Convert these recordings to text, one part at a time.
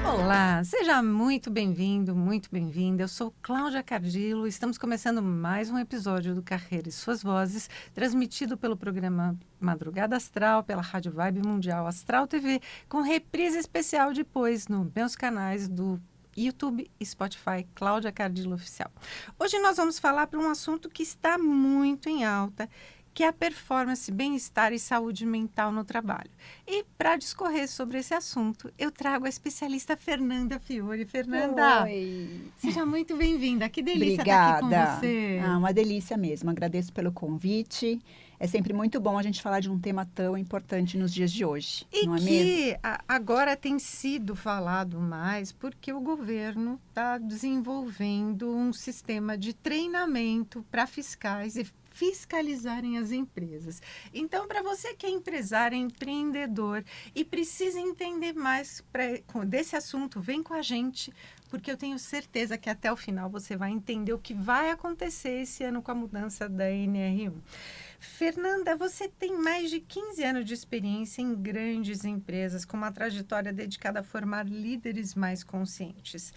Olá, seja muito bem-vindo, muito bem-vinda. Eu sou Cláudia Cardillo. Estamos começando mais um episódio do Carreira e Suas Vozes, transmitido pelo programa Madrugada Astral, pela Rádio Vibe Mundial Astral TV, com reprise especial depois nos meus canais do YouTube e Spotify, Cláudia Cardillo Oficial. Hoje nós vamos falar para um assunto que está muito em alta, que é a performance, bem-estar e saúde mental no trabalho. E para discorrer sobre esse assunto, eu trago a especialista Fernanda Fiore. Fernanda, Oi! seja muito bem-vinda. Que delícia estar aqui com Obrigada. você. Uma delícia mesmo. Agradeço pelo convite. É sempre muito bom a gente falar de um tema tão importante nos dias de hoje, E não é mesmo? que agora tem sido falado mais porque o governo está desenvolvendo um sistema de treinamento para fiscais e fiscalizarem as empresas. Então, para você que é empresário, empreendedor e precisa entender mais desse assunto, vem com a gente, porque eu tenho certeza que até o final você vai entender o que vai acontecer esse ano com a mudança da NR1. Fernanda, você tem mais de 15 anos de experiência em grandes empresas, com uma trajetória dedicada a formar líderes mais conscientes.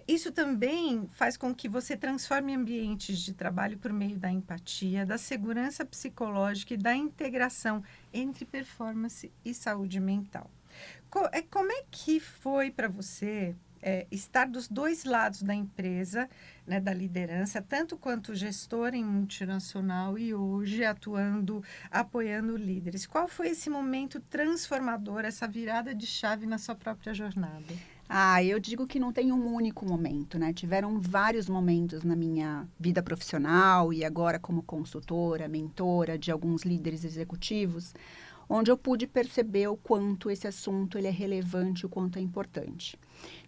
Isso também faz com que você transforme ambientes de trabalho por meio da empatia, da segurança psicológica e da integração entre performance e saúde mental. Como é que foi para você estar dos dois lados da empresa, né, da liderança, tanto quanto gestor em multinacional e hoje atuando, apoiando líderes? Qual foi esse momento transformador, essa virada de chave na sua própria jornada? Eu digo que não tem um único momento, né? Tiveram vários momentos na minha vida profissional e agora como consultora, mentora de alguns líderes executivos, onde eu pude perceber o quanto esse assunto ele é relevante, o quanto é importante.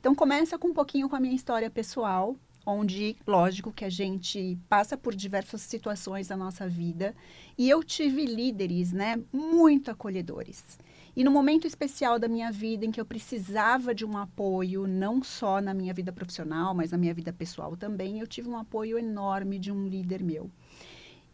Então, começa com um pouquinho com a minha história pessoal, onde, lógico, que a gente passa por diversas situações da nossa vida, e eu tive líderes, né, muito acolhedores. E no momento especial da minha vida, em que eu precisava de um apoio, não só na minha vida profissional, mas na minha vida pessoal também, eu tive um apoio enorme de um líder meu.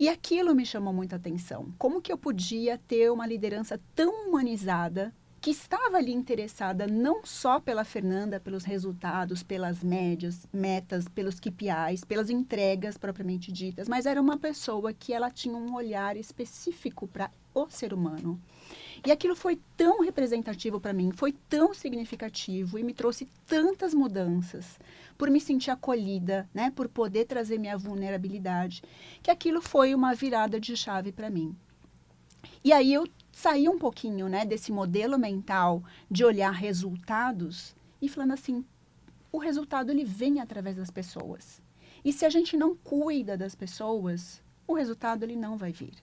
E aquilo me chamou muita atenção. Como que eu podia ter uma liderança tão humanizada, que estava ali interessada não só pela Fernanda, pelos resultados, pelas médias, metas, pelos KPIs, pelas entregas propriamente ditas, mas era uma pessoa que ela tinha um olhar específico para o ser humano. E aquilo foi tão representativo para mim, foi tão significativo e me trouxe tantas mudanças por me sentir acolhida, né, por poder trazer minha vulnerabilidade, que aquilo foi uma virada de chave para mim. E aí eu saí um pouquinho, né, desse modelo mental de olhar resultados e falando assim, o resultado ele vem através das pessoas. E se a gente não cuida das pessoas, o resultado ele não vai vir.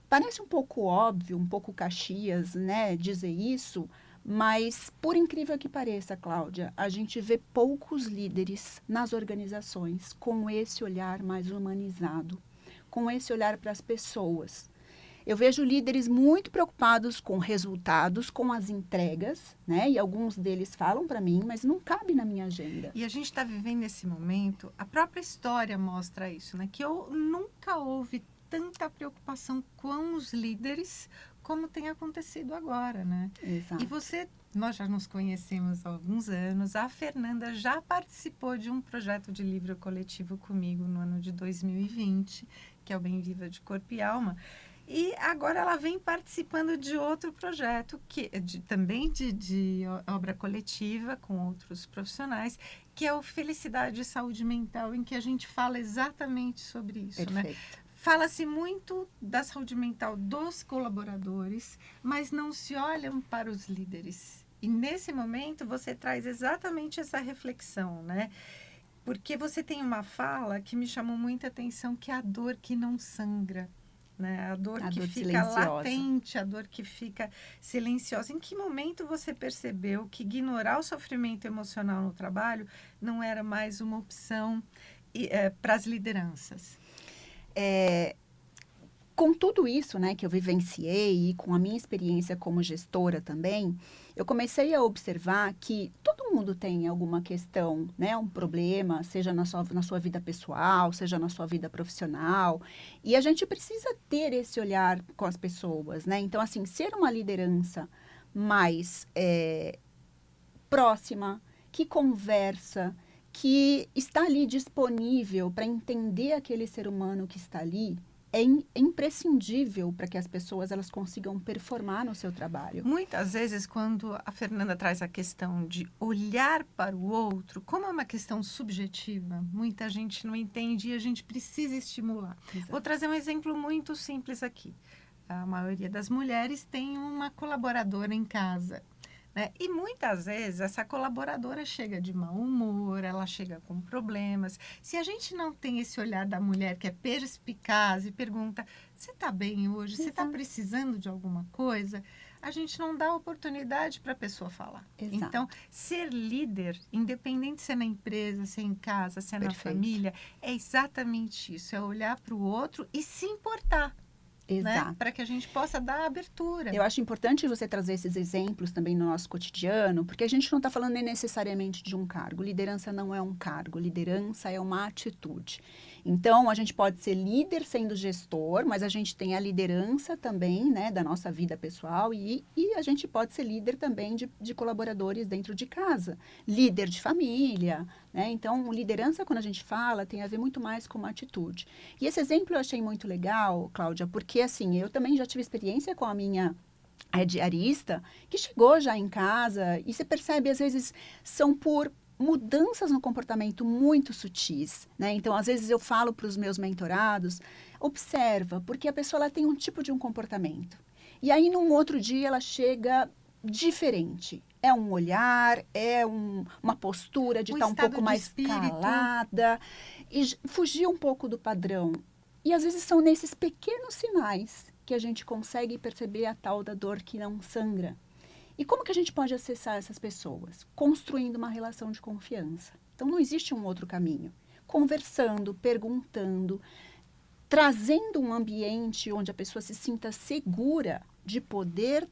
Parece um pouco óbvio, um pouco Caxias, né, dizer isso, mas por incrível que pareça, Cláudia, a gente vê poucos líderes nas organizações com esse olhar mais humanizado, com esse olhar para as pessoas. Eu vejo líderes muito preocupados com resultados, com as entregas, né? E alguns deles falam para mim, mas não cabe na minha agenda. E a gente está vivendo esse momento, a própria história mostra isso, né? Que eu nunca houve tanta preocupação com os líderes como tem acontecido agora, né? Exato. E nós já nos conhecemos há alguns anos, a Fernanda já participou de um projeto de livro coletivo comigo no ano de 2020, que é o Bem Viva de Corpo e Alma, e agora ela vem participando de outro projeto, também de obra coletiva com outros profissionais, que é o Felicidade e Saúde Mental, em que a gente fala exatamente sobre isso, Perfeito. né? Fala-se muito da saúde mental dos colaboradores, mas não se olham para os líderes. E nesse momento você traz exatamente essa reflexão, né? Porque você tem uma fala que me chamou muita atenção, que é a dor que não sangra. Né? A dor que fica silenciosa. latente, a dor que fica silenciosa. Em que momento você percebeu que ignorar o sofrimento emocional no trabalho não era mais uma opção para as lideranças? Com tudo isso, né, que eu vivenciei e com a minha experiência como gestora também, eu comecei a observar que todo mundo tem alguma questão, né, um problema, seja na sua vida pessoal, seja na sua vida profissional, e a gente precisa ter esse olhar com as pessoas, né? Então, assim, ser uma liderança mais próxima, que conversa, que está ali disponível para entender aquele ser humano que está ali, é imprescindível para que as pessoas elas consigam performar no seu trabalho. Muitas vezes, quando a Fernanda traz a questão de olhar para o outro, como é uma questão subjetiva, muita gente não entende e a gente precisa estimular. Exato. Vou trazer um exemplo muito simples aqui. A maioria das mulheres tem uma colaboradora em casa, né? E muitas vezes essa colaboradora chega de mau humor, ela chega com problemas. Se a gente não tem esse olhar da mulher que é perspicaz e pergunta, você está bem hoje? Você está Exato. precisando de alguma coisa? A gente não dá oportunidade para a pessoa falar. Exato. Então, ser líder, independente se é na empresa, se é em casa, se é na Perfeito. família, é exatamente isso, é olhar para o outro e se importar. Exato. Né? Para que a gente possa dar abertura. Eu acho importante você trazer esses exemplos também no nosso cotidiano, porque a gente não está falando nem necessariamente de um cargo. Liderança não é um cargo, liderança é uma atitude. Então, a gente pode ser líder sendo gestor, mas a gente tem a liderança também, né, da nossa vida pessoal e a gente pode ser líder também de colaboradores dentro de casa, líder de família, né? Então, liderança, quando a gente fala, tem a ver muito mais com uma atitude. E esse exemplo eu achei muito legal, Cláudia, porque, assim, eu também já tive experiência com a minha diarista, que chegou já em casa e você percebe, às vezes, são por mudanças no comportamento muito sutis, né? Então, às vezes eu falo para os meus mentorados, observa, porque a pessoa ela tem um tipo de um comportamento. E aí, num outro dia, ela chega diferente. É um olhar, é uma postura de estar um pouco mais calada e fugir um pouco do padrão. E às vezes são nesses pequenos sinais que a gente consegue perceber a tal da dor que não sangra. E como que a gente pode acessar essas pessoas? Construindo uma relação de confiança. Então não existe um outro caminho. Conversando, perguntando, trazendo um ambiente onde a pessoa se sinta segura de poder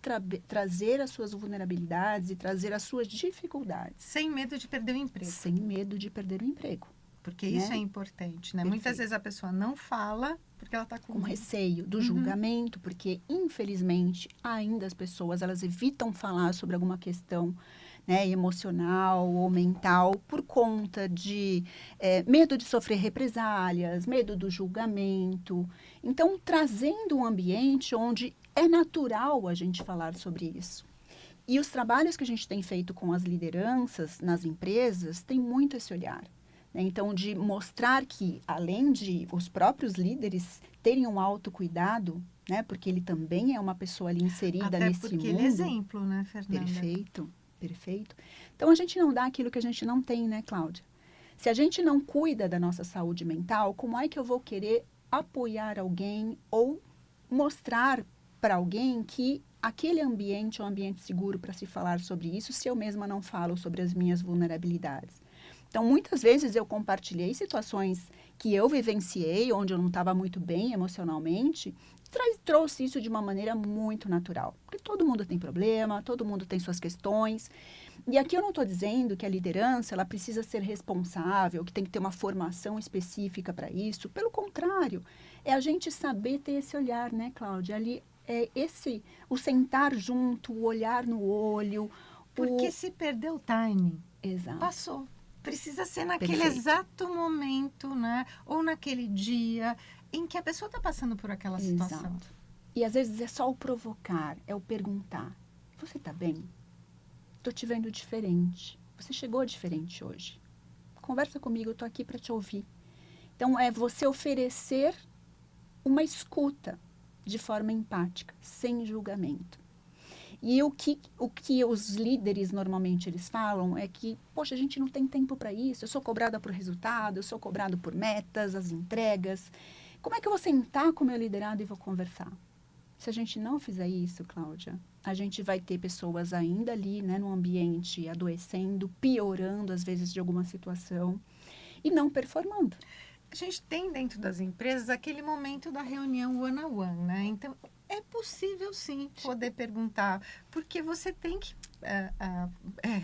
trazer as suas vulnerabilidades e trazer as suas dificuldades. Sem medo de perder o emprego. Sem medo de perder o emprego. Porque isso é importante, né? Perfeito. Muitas vezes a pessoa não fala porque ela está com receio do julgamento, porque, infelizmente, ainda as pessoas, elas evitam falar sobre alguma questão, né, emocional ou mental por conta de medo de sofrer represálias, medo do julgamento. Então, trazendo um ambiente onde é natural a gente falar sobre isso. E os trabalhos que a gente tem feito com as lideranças nas empresas tem muito esse olhar. Então, de mostrar que, além de os próprios líderes terem um autocuidado, né, porque ele também é uma pessoa ali inserida nesse mundo. Até porque ele é exemplo, né, Fernanda? Perfeito, perfeito. Então, a gente não dá aquilo que a gente não tem, né, Cláudia? Se a gente não cuida da nossa saúde mental, como é que eu vou querer apoiar alguém ou mostrar para alguém que aquele ambiente é um ambiente seguro para se falar sobre isso, se eu mesma não falo sobre as minhas vulnerabilidades? Então, muitas vezes eu compartilhei situações que eu vivenciei, onde eu não estava muito bem emocionalmente, trouxe isso de uma maneira muito natural. Porque todo mundo tem problema, todo mundo tem suas questões. E aqui eu não estou dizendo que a liderança ela precisa ser responsável, que tem que ter uma formação específica para isso. Pelo contrário, é a gente saber ter esse olhar, né, Cláudia? Ali é o sentar junto, o olhar no olho. Porque se perdeu o timing, Exato. Passou. Precisa ser naquele Perfeito. exato momento, né? Ou naquele dia em que a pessoa está passando por aquela situação. Exato. E às vezes é só o provocar, é o perguntar. Você está bem? Estou te vendo diferente. Você chegou diferente hoje. Conversa comigo, eu estou aqui para te ouvir. Então, é você oferecer uma escuta de forma empática, sem julgamento. E o que os líderes normalmente eles falam é que, poxa, a gente não tem tempo para isso, eu sou cobrada por resultado, eu sou cobrado por metas, as entregas. Como é que eu vou sentar com o meu liderado e vou conversar? Se a gente não fizer isso, Cláudia, a gente vai ter pessoas ainda ali, né, no ambiente, adoecendo, piorando, às vezes, de alguma situação e não performando. A gente tem dentro das empresas aquele momento da reunião one-on-one, né? Então, é possível, sim, poder perguntar, porque você tem que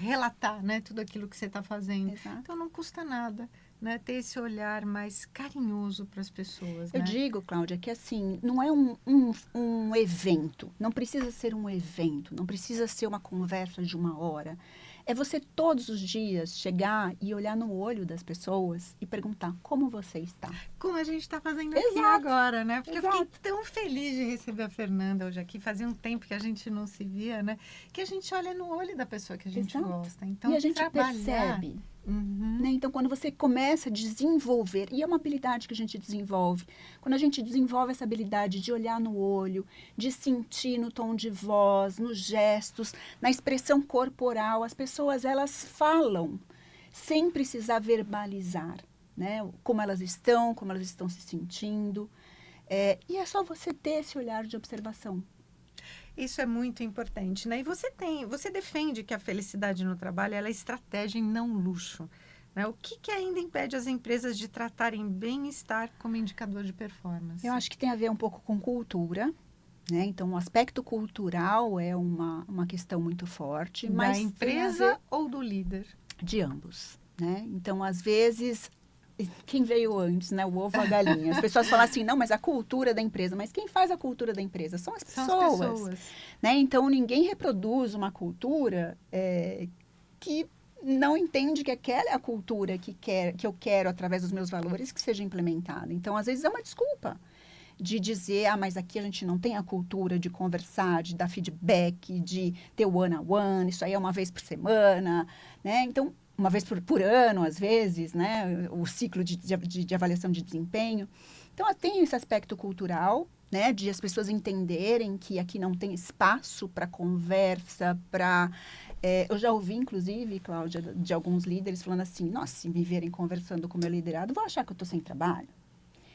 relatar, né, tudo aquilo que você está fazendo. Exato. Então, não custa nada. né? Ter esse olhar mais carinhoso para as pessoas, Eu né? digo, Cláudia, que assim, não é um evento, não precisa ser um evento, não precisa ser uma conversa de 1 hora. É você todos os dias chegar e olhar no olho das pessoas e perguntar como você está. Como a gente está fazendo aqui Exato, agora, né? Porque eu fiquei exato. tão feliz de receber a Fernanda hoje aqui. Fazia um tempo que a gente não se via, né? Que a gente olha no olho da pessoa que a gente Exato. gosta. E Então, a gente trabalhar... percebe, Uhum. né? Então, quando você começa a desenvolver, e é uma habilidade que a gente desenvolve, quando a gente desenvolve essa habilidade de olhar no olho, de sentir no tom de voz, nos gestos, na expressão corporal, as pessoas, elas falam sem precisar verbalizar, né? Como elas estão se sentindo. E é só você ter esse olhar de observação. Isso é muito importante, né? E você defende que a felicidade no trabalho ela é estratégia e não luxo, né? O que ainda impede as empresas de tratarem bem-estar como indicador de performance? Eu acho que tem a ver um pouco com cultura, né? Então, o aspecto cultural é uma questão muito forte, Da mas empresa ou do líder? de ambos, né? Então, às vezes, quem veio antes, né? O ovo ou a galinha? As pessoas falam assim, não, mas a cultura da empresa. Mas quem faz a cultura da empresa? São as São pessoas, as pessoas. né? Então, ninguém reproduz uma cultura que não entende que aquela é a cultura que eu quero, através dos meus valores, que seja implementada. Então, às vezes, é uma desculpa de dizer, mas aqui a gente não tem a cultura de conversar, de dar feedback, de ter o one-on-one, isso aí é uma vez por semana, né? Então, uma vez por ano, às vezes, né? O ciclo de avaliação de desempenho. Então, tem esse aspecto cultural, né? De as pessoas entenderem que aqui não tem espaço para conversa, para... eu já ouvi, inclusive, Cláudia, de alguns líderes falando assim, nossa, se me verem conversando com o meu liderado, vão achar que eu estou sem trabalho.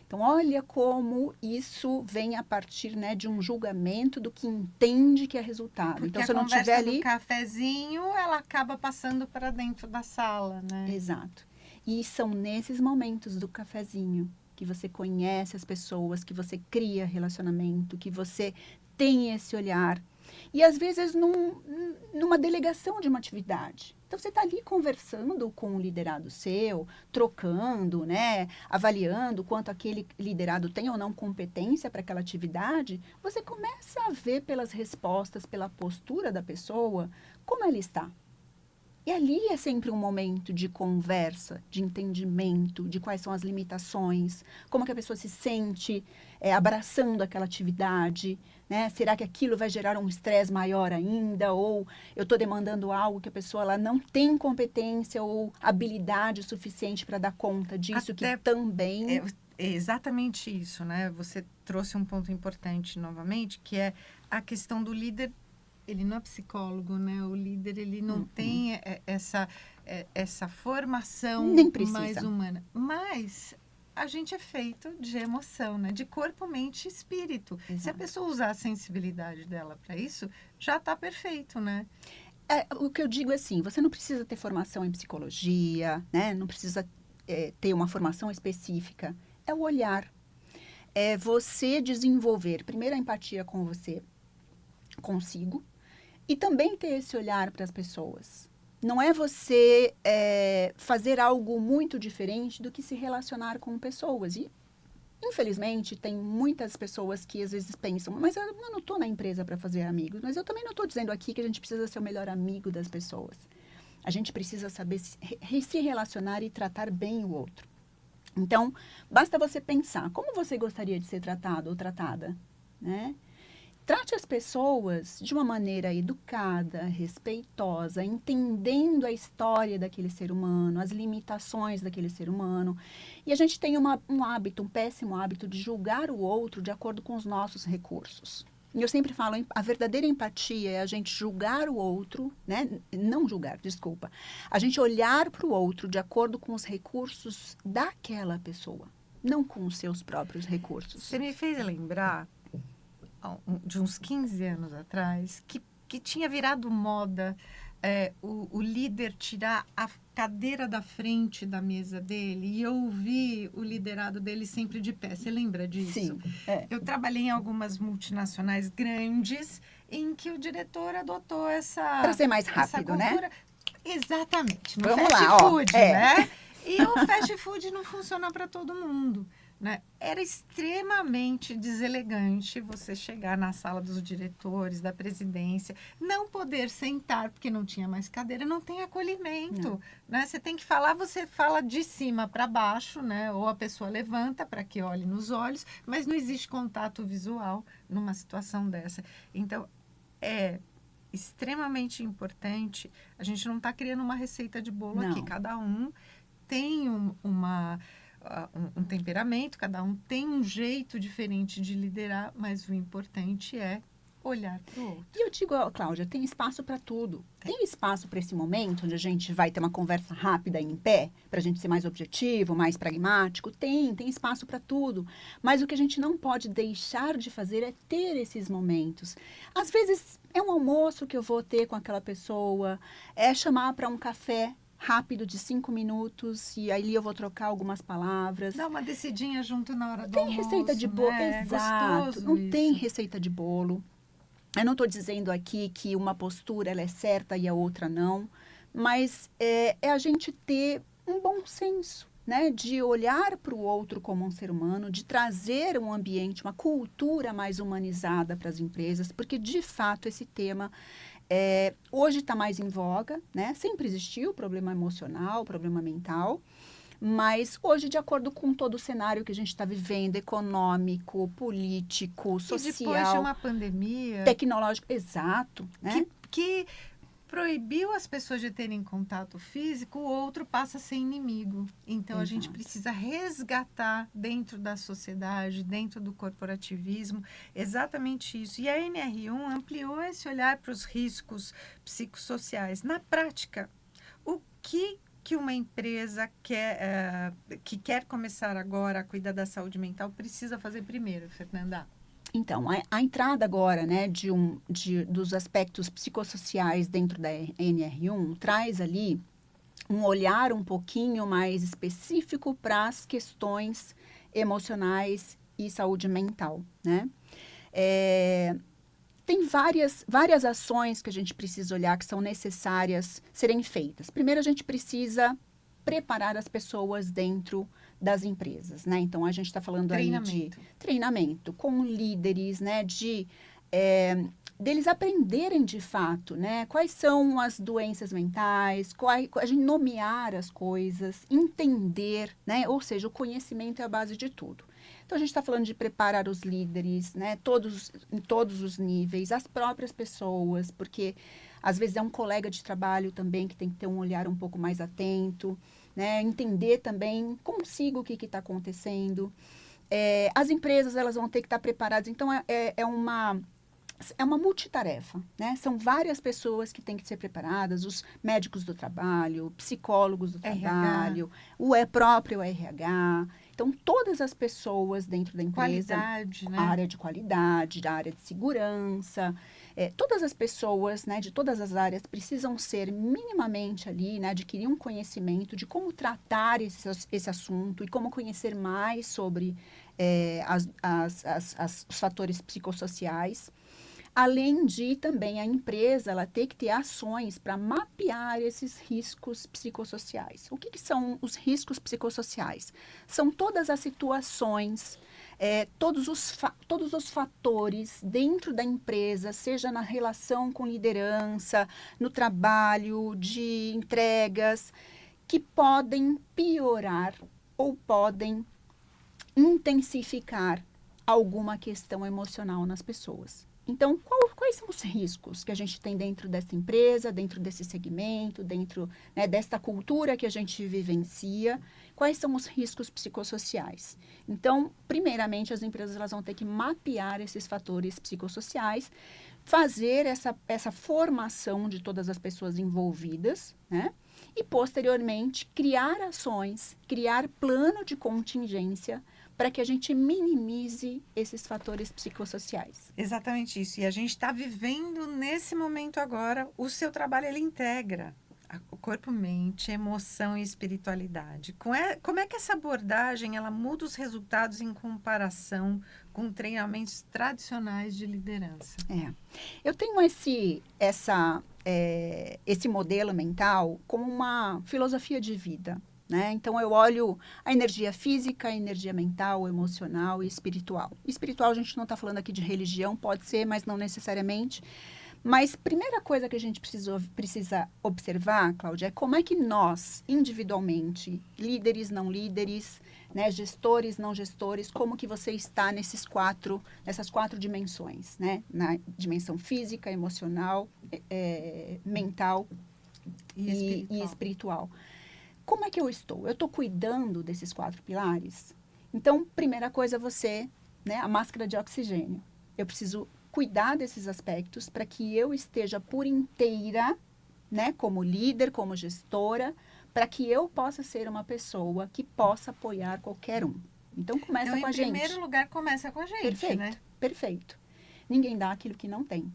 Então, olha como isso vem a partir, né, de um julgamento do que entende que é resultado. Porque então, a se eu não conversa tiver ali... do cafezinho, ela acaba passando para dentro da sala, né? Exato. E são nesses momentos do cafezinho que você conhece as pessoas, que você cria relacionamento, que você tem esse olhar. E, às vezes, numa delegação de uma atividade. Então, você está ali conversando com um liderado seu, trocando, né, avaliando quanto aquele liderado tem ou não competência para aquela atividade. Você começa a ver pelas respostas, pela postura da pessoa, como ela está. E ali é sempre um momento de conversa, de entendimento, de quais são as limitações, como que a pessoa se sente abraçando aquela atividade, né? Será que aquilo vai gerar um estresse maior ainda? Ou eu estou demandando algo que a pessoa ela não tem competência ou habilidade suficiente para dar conta disso, Até que também... É exatamente isso, né? Você trouxe um ponto importante novamente, que é a questão do líder. Ele não é psicólogo, né? O líder, ele não tem essa formação Nem precisa. mais humana. Mas a gente é feito de emoção, né? De corpo, mente e espírito. Exato. Se a pessoa usar a sensibilidade dela para isso, já está perfeito, né? O que eu digo é assim, você não precisa ter formação em psicologia, né? Não precisa ter uma formação específica. É o olhar. É você desenvolver, primeiro, a empatia com você, consigo, e também ter esse olhar para as pessoas. Não é você fazer algo muito diferente do que se relacionar com pessoas. E, infelizmente, tem muitas pessoas que às vezes pensam, mas eu não estou na empresa para fazer amigos, mas eu também não estou dizendo aqui que a gente precisa ser o melhor amigo das pessoas. A gente precisa saber se relacionar e tratar bem o outro. Então, basta você pensar, como você gostaria de ser tratado ou tratada, né? Trate as pessoas de uma maneira educada, respeitosa, entendendo a história daquele ser humano, as limitações daquele ser humano. E a gente tem um hábito, um péssimo hábito de julgar o outro de acordo com os nossos recursos. E eu sempre falo, a verdadeira empatia é a gente julgar o outro, né? Não julgar, desculpa. A gente olhar para o outro de acordo com os recursos daquela pessoa, não com os seus próprios recursos. Você me fez lembrar de uns 15 anos atrás, que tinha virado moda o líder tirar a cadeira da frente da mesa dele e eu ouvi o liderado dele sempre de pé. Você lembra disso? Sim. Eu trabalhei em algumas multinacionais grandes em que o diretor adotou essa... Para ser mais rápido, né? Exatamente. No Vamos fast lá, food, né? E o fast food não funciona para todo mundo, né? Era extremamente deselegante você chegar na sala dos diretores, da presidência, não poder sentar porque não tinha mais cadeira, não tem acolhimento, Não. né? Você tem que falar, você fala de cima para baixo, né? Ou a pessoa levanta para que olhe nos olhos, mas não existe contato visual numa situação dessa. Então, é extremamente importante. A gente não está criando uma receita de bolo aqui, Não. cada um tem um temperamento, cada um tem um jeito diferente de liderar, mas o importante é olhar para o outro. E eu digo, ó, Cláudia, tem espaço para tudo. Tem espaço para esse momento onde a gente vai ter uma conversa rápida em pé, para a gente ser mais objetivo, mais pragmático? Tem espaço para tudo. Mas o que a gente não pode deixar de fazer é ter esses momentos. Às vezes é um almoço que eu vou ter com aquela pessoa, é chamar para um café rápido de 5 minutos e aí eu vou trocar algumas palavras. Dá uma descidinha junto na hora do Tem almoço, receita de bolo, né? exato. Gostoso Não isso. tem receita de bolo. Eu não estou dizendo aqui que uma postura ela é certa e a outra não, mas é a gente ter um bom senso, né? De olhar para o outro como um ser humano, de trazer um ambiente, uma cultura mais humanizada para as empresas, porque de fato esse tema hoje está mais em voga, né? Sempre existiu problema emocional, problema mental. Mas hoje, de acordo com todo o cenário que a gente está vivendo, econômico, político, E depois de social, uma pandemia tecnológico, exato, né? que proibiu as pessoas de terem contato físico, o outro passa a ser inimigo. Então, a gente Exato. precisa resgatar dentro da sociedade, dentro do corporativismo, exatamente isso. E a NR1 ampliou esse olhar para os riscos psicossociais. Na prática, o que uma empresa que quer começar agora a cuidar da saúde mental precisa fazer primeiro, Fernanda? Então, a entrada agora, né, dos aspectos psicossociais dentro da NR1 traz ali um olhar um pouquinho mais específico para as questões emocionais e saúde mental, né? Tem várias ações que a gente precisa olhar que são necessárias serem feitas. Primeiro, a gente precisa preparar as pessoas dentro das empresas, né? Então, a gente está falando aí de treinamento com líderes, né? Deles aprenderem de fato, né? Quais são as doenças mentais, a gente nomear as coisas, entender, né? Ou seja, o conhecimento é a base de tudo. Então, a gente está falando de preparar os líderes, né? Em todos os níveis, as próprias pessoas, porque às vezes é um colega de trabalho também que tem que ter um olhar um pouco mais atento, né? Entender também consigo o que está acontecendo. As empresas, elas vão ter que estar preparadas. Então, é uma multitarefa, né? São várias pessoas que têm que ser preparadas, os médicos do trabalho, psicólogos do trabalho, o próprio RH. Então, todas as pessoas dentro da empresa, Qualidade, né? a área de qualidade, a área de segurança, todas as pessoas, né, de todas as áreas precisam ser minimamente ali, né, adquirir um conhecimento de como tratar esse assunto e como conhecer mais sobre os fatores psicossociais. Além de também a empresa ela ter que ter ações para mapear esses riscos psicossociais. O que são os riscos psicossociais? São todas as situações, todos os fatores dentro da empresa, seja na relação com liderança, no trabalho, de entregas, que podem piorar ou podem intensificar alguma questão emocional nas pessoas. Então, quais são os riscos que a gente tem dentro dessa empresa, dentro desse segmento, dentro, né, desta cultura que a gente vivencia? Quais são os riscos psicossociais? Então, primeiramente, as empresas elas vão ter que mapear esses fatores psicossociais, fazer essa formação de todas as pessoas envolvidas, né? E, posteriormente, criar ações, criar plano de contingência para que a gente minimize esses fatores psicossociais. Exatamente isso. E a gente está vivendo nesse momento agora, o seu trabalho ele integra o corpo, mente, emoção e espiritualidade. Como é que essa abordagem ela muda os resultados em comparação com treinamentos tradicionais de liderança? Eu tenho esse modelo mental como uma filosofia de vida, né? Então, eu olho a energia física, a energia mental, emocional e espiritual. Espiritual, a gente não está falando aqui de religião, pode ser, mas não necessariamente. Mas primeira coisa que a gente precisa observar, Cláudia, é como é que nós, individualmente, líderes, não líderes, né, gestores, não gestores, como que você está nessas quatro dimensões, né? Na dimensão física, emocional, mental e espiritual. Como é que eu estou? Eu estou cuidando desses 4 pilares? Então, primeira coisa, né, a máscara de oxigênio. Eu preciso cuidar desses aspectos para que eu esteja por inteira, né, como líder, como gestora, para que eu possa ser uma pessoa que possa apoiar qualquer um. Então, começa com a gente. Em primeiro lugar, começa com a gente, perfeito, né? Perfeito. Ninguém dá aquilo que não tem.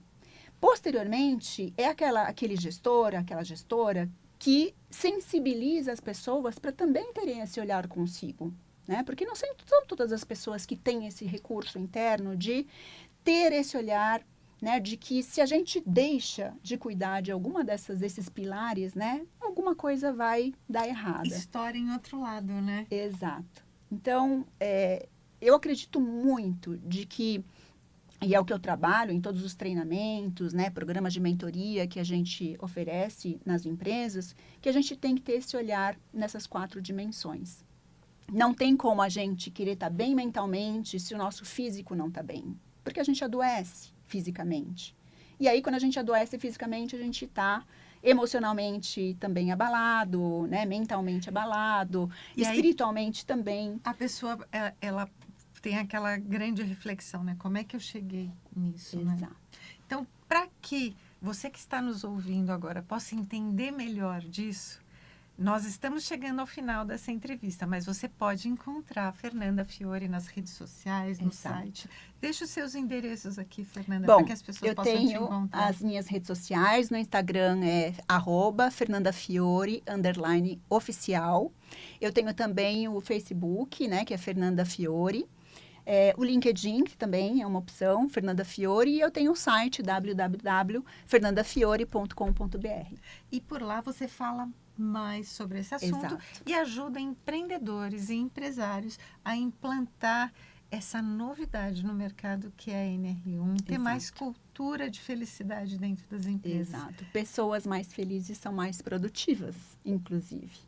Posteriormente, é aquele gestor, aquela gestora que sensibiliza as pessoas para também terem esse olhar consigo, né? Porque não são todas as pessoas que têm esse recurso interno de ter esse olhar, né? De que se a gente deixa de cuidar de alguma desses pilares, né? Alguma coisa vai dar errada. História em outro lado, né? Exato. Então, eu acredito muito de que, e é o que eu trabalho em todos os treinamentos, né, programas de mentoria que a gente oferece nas empresas, que a gente tem que ter esse olhar nessas 4 dimensões. Não tem como a gente querer estar bem mentalmente se o nosso físico não está bem, porque a gente adoece fisicamente. E aí, quando a gente adoece fisicamente, a gente está emocionalmente também abalado, né, mentalmente abalado, e espiritualmente aí, também. A pessoa, ela tem aquela grande reflexão, né? Como é que eu cheguei nisso, Exato. Né? Então, para que você que está nos ouvindo agora possa entender melhor disso, nós estamos chegando ao final dessa entrevista, mas você pode encontrar a Fernanda Fiore nas redes sociais, no site. Deixa os seus endereços aqui, Fernanda, para que as pessoas possam te encontrar. Eu tenho as minhas redes sociais, no Instagram é @FernandaFiore_oficial. Eu tenho também o Facebook, né, que é Fernanda Fiore. O LinkedIn, que também é uma opção, Fernanda Fiore, e eu tenho o site www.fernandafiore.com.br. E por lá você fala mais sobre esse assunto. Exato. E ajuda empreendedores e empresários a implantar essa novidade no mercado que é a NR1, ter mais cultura de felicidade dentro das empresas. Exato. Pessoas mais felizes são mais produtivas, inclusive.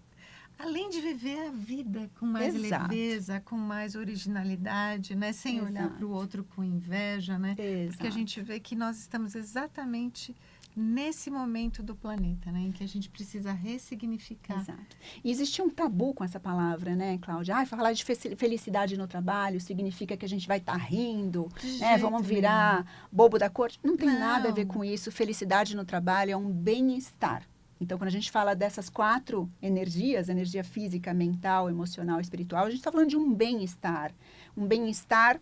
Além de viver a vida com mais leveza, com mais originalidade, né? Sem olhar para o outro com inveja, né? Porque a gente vê que nós estamos exatamente nesse momento do planeta, né? Em que a gente precisa ressignificar. Exato. E existe um tabu com essa palavra, né, Cláudia? Falar de felicidade no trabalho significa que a gente vai estar rindo, né? Vamos virar bobo da corte. Não tem nada a ver com isso. Felicidade no trabalho é um bem-estar. Então, quando a gente fala dessas 4 energias, energia física, mental, emocional, espiritual, a gente está falando de um bem-estar. Um bem-estar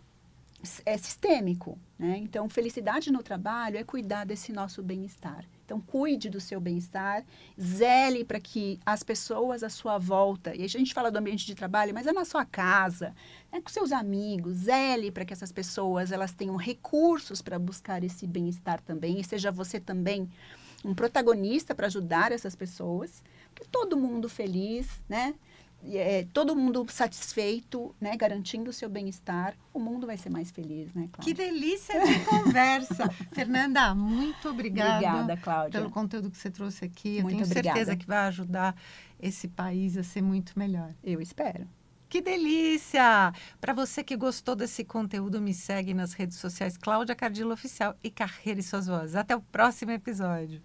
sistêmico, né? Então, felicidade no trabalho é cuidar desse nosso bem-estar. Então, cuide do seu bem-estar, zele para que as pessoas à sua volta, e a gente fala do ambiente de trabalho, mas é na sua casa, é com seus amigos, zele para que essas pessoas elas tenham recursos para buscar esse bem-estar também, e seja você também um protagonista para ajudar essas pessoas, porque todo mundo feliz, né? Todo mundo satisfeito, né? Garantindo o seu bem-estar, o mundo vai ser mais feliz, né, Cláudia? Que delícia de conversa! Fernanda, muito obrigada. Obrigada, Cláudia. Pelo conteúdo que você trouxe aqui. Eu muito tenho obrigada. certeza que vai ajudar esse país a ser muito melhor. Eu espero. Que delícia! Para você que gostou desse conteúdo, me segue nas redes sociais Cláudia Cardillo Oficial e Carreira e Suas Vozes. Até o próximo episódio.